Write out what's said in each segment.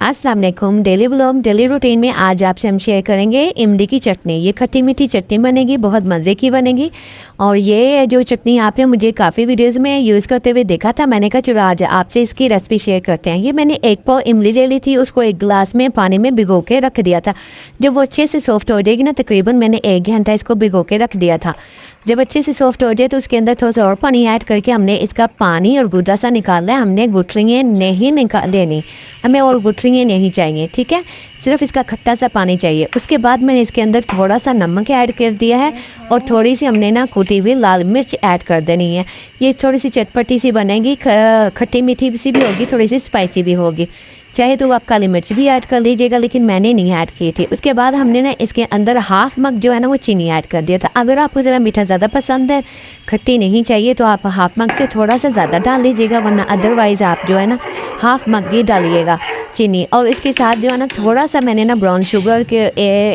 अस्सलाम वालेकुम। Daily vlog daily routine में आज आपसे हम शेयर करेंगे इमली की चटनी। ये खट्टी मीठी चटनी बनेगी, बहुत मज़े की बनेगी। और ये जो चटनी आपने मुझे काफ़ी वीडियोस में यूज़ करते हुए देखा था, मैंने कहा चलो आज आपसे इसकी रेसिपी शेयर करते हैं। ये मैंने 1 पाव इमली ले ली थी, उसको एक गिलास में पानी में भिगो के रख दिया था। जब वो अच्छे से सॉफ्ट हो जाएगी ना, तकरीबन मैंने 1 घंटा इसको भिगो के रख दिया था। जब अच्छे से सॉफ्ट हो जाए तो उसके अंदर थोड़ा सा और पानी ऐड करके हमने इसका पानी और गुदा सा निकालना है। हमने गुठलियाँ नहीं निकाल लेनी, हमें और गुठलियाँ नहीं चाहिए, ठीक है। सिर्फ इसका खट्टा सा पानी चाहिए। उसके बाद मैंने इसके अंदर थोड़ा सा नमक ऐड कर दिया है और थोड़ी सी हमने ना कुटी हुई लाल मिर्च ऐड कर देनी है। ये थोड़ी सी चटपटी सी बनेगी, खट्टी मीठी सी भी होगी, थोड़ी सी स्पाइसी भी होगी। चाहे तो आप काली मिर्च भी ऐड कर लीजिएगा, लेकिन मैंने नहीं ऐड की थी। उसके बाद हमने ना इसके अंदर हाफ मग जो है ना वो चीनी ऐड कर दिया था। अगर आपको ज़रा मीठा ज़्यादा पसंद है, खट्टी नहीं चाहिए, तो आप हाफ मग से थोड़ा सा ज़्यादा डाल लीजिएगा, वरना अदरवाइज़ आप जो है ना हाफ मग ही डालिएगा चीनी। और इसके साथ जो है ना थोड़ा सा मैंने ना ब्राउन शुगर के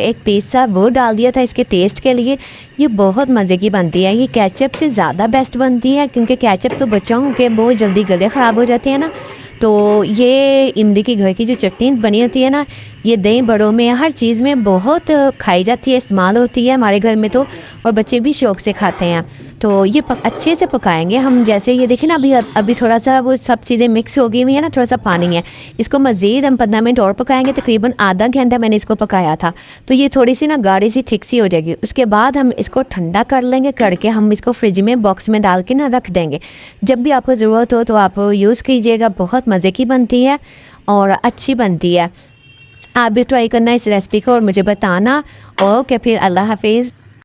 एक पीस सा वो डाल दिया था इसके टेस्ट के लिए। ये बहुत मज़े की बनती है। ये केचप से ज़्यादा बेस्ट बनती है, क्योंकि केचप तो बच्चों के बहुत जल्दी गले ख़राब हो जाते हैं ना। तो ये इमली की घर की जो चटनी बनी होती है ना, ये दही बड़ों में हर चीज़ में बहुत खाई जाती है, इस्तेमाल होती है हमारे घर में तो, और बच्चे भी शौक़ से खाते हैं। तो ये अच्छे से पकाएंगे हम। जैसे ये देखें ना, अभी थोड़ा सा वो सब चीज़ें मिक्स हो गई हुई है ना, थोड़ा सा पानी है। इसको मज़ीद हम 15 मिनट और पकाएंगे, तकरीबन आधा घंटा मैंने इसको पकाया था। तो ये थोड़ी सी ना गाढ़ी सी थिक सी हो जाएगी। उसके बाद हम इसको ठंडा कर लेंगे, करके हम इसको फ्रिज में बॉक्स में डाल के ना रख देंगे। जब भी आपको ज़रूरत हो तो आप यूज़ कीजिएगा। बहुत मज़े की बनती है और अच्छी बनती है। आप भी ट्राई करना इस रेसिपी को और मुझे बताना। ओके, फिर अल्लाह हाफिज़।